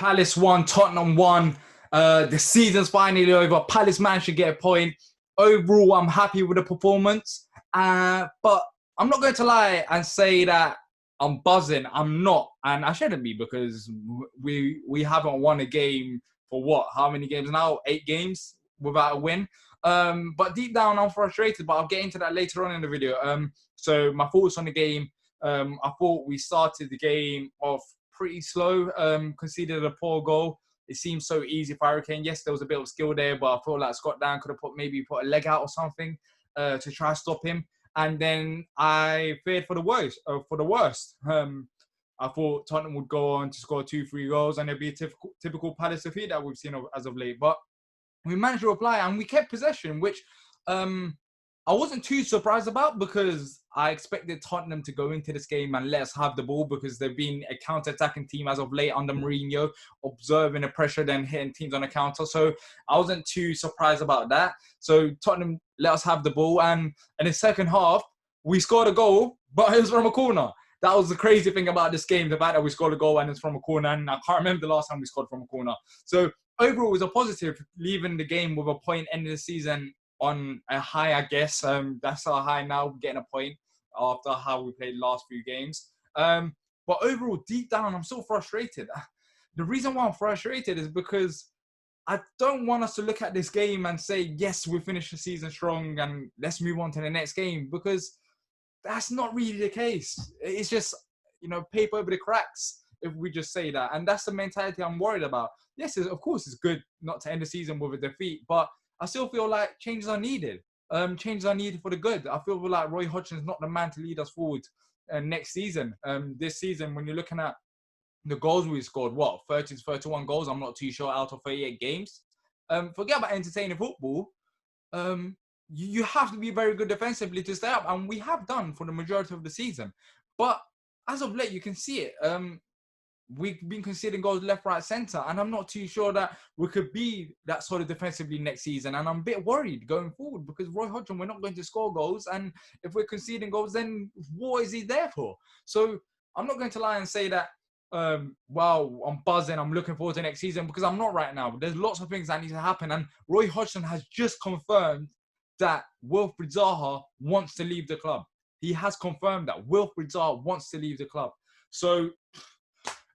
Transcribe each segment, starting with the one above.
Palace won, Tottenham won. The season's finally over. Palace managed to get a point. Overall, I'm happy with the performance. But I'm not going to lie and say that I'm buzzing. I'm not. And I shouldn't be, because we haven't won a game for what? How many games now? 8 games without a win. But deep down, I'm frustrated. But I'll get into that later on in the video. So my thoughts on the game. I thought we started the game off pretty slow. Conceded a poor goal. It seemed so easy for Hurricane. Yes, there was a bit of skill there, but I feel like Scott Dan could have maybe put a leg out or something to try to stop him. And then I feared for the worst. I thought Tottenham would go on to score 2-3 goals, and it'd be a typical Palace defeat that we've seen as of late. But we managed to reply, and we kept possession, which I wasn't too surprised about, because I expected Tottenham to go into this game and let us have the ball, because they've been a counter-attacking team as of late under Mourinho, observing the pressure, then hitting teams on the counter. So I wasn't too surprised about that. So Tottenham let us have the ball, and in the second half, we scored a goal, but it was from a corner. That was the crazy thing about this game, the fact that we scored a goal and it's from a corner, and I can't remember the last time we scored from a corner. So overall, it was a positive, leaving the game with a point, ending the season on a high, I guess. That's our high now, getting a point after how we played the last few games. But overall, deep down, I'm so frustrated. The reason why I'm frustrated is because I don't want us to look at this game and say, yes, we finished the season strong and let's move on to the next game, because that's not really the case. It's just, paper over the cracks if we just say that. And that's the mentality I'm worried about. Yes, of course, it's good not to end the season with a defeat, but I still feel like changes are needed. Changes are needed for the good. I feel like Roy Hodgson's not the man to lead us forward next season. This season, when you're looking at the goals we scored, 30 to 31 goals, I'm not too sure, out of 38 games. Forget about entertaining football. You have to be very good defensively to stay up, and we have done for the majority of the season. But as of late, you can see it. We've been conceding goals left, right, centre, and I'm not too sure that we could be that sort of defensively next season. And I'm a bit worried going forward, because Roy Hodgson, we're not going to score goals, and if we're conceding goals, then what is he there for? So I'm not going to lie and say that, wow, I'm buzzing, I'm looking forward to next season, because I'm not right now. There's lots of things that need to happen, and Roy Hodgson has just confirmed that Wilfried Zaha wants to leave the club. He has confirmed that Wilfried Zaha wants to leave the club. So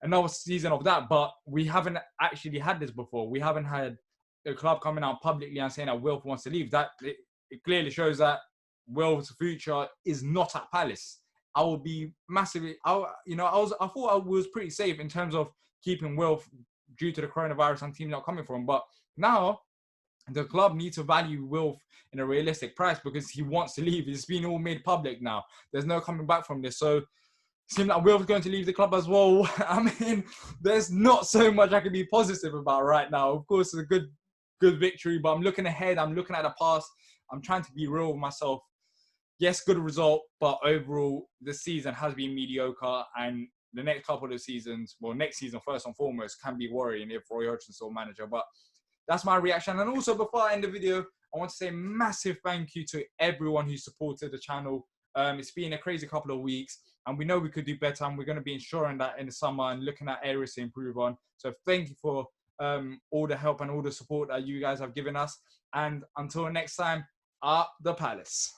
another season of that, but we haven't actually had this before. We haven't had a club coming out publicly and saying that Wilf wants to leave. That it clearly shows that Wilf's future is not at Palace. I would be massively, I thought I was pretty safe in terms of keeping Wilf due to the coronavirus and team not coming from. But now the club needs to value Wilf in a realistic price, because he wants to leave. It's been all made public now. There's no coming back from this. So seems like Wilf's going to leave the club as well. I mean, there's not so much I can be positive about right now. Of course, it's a good victory, but I'm looking ahead. I'm looking at the past. I'm trying to be real with myself. Yes, good result, but overall, the season has been mediocre, and the next couple of seasons, next season first and foremost, can be worrying if Roy Hodgson's still manager. But that's my reaction. And also, before I end the video, I want to say a massive thank you to everyone who supported the channel. It's been a crazy couple of weeks, and we know we could do better, and we're going to be ensuring that in the summer and looking at areas to improve on. So thank you for all the help and all the support that you guys have given us. And until next time, up the Palace.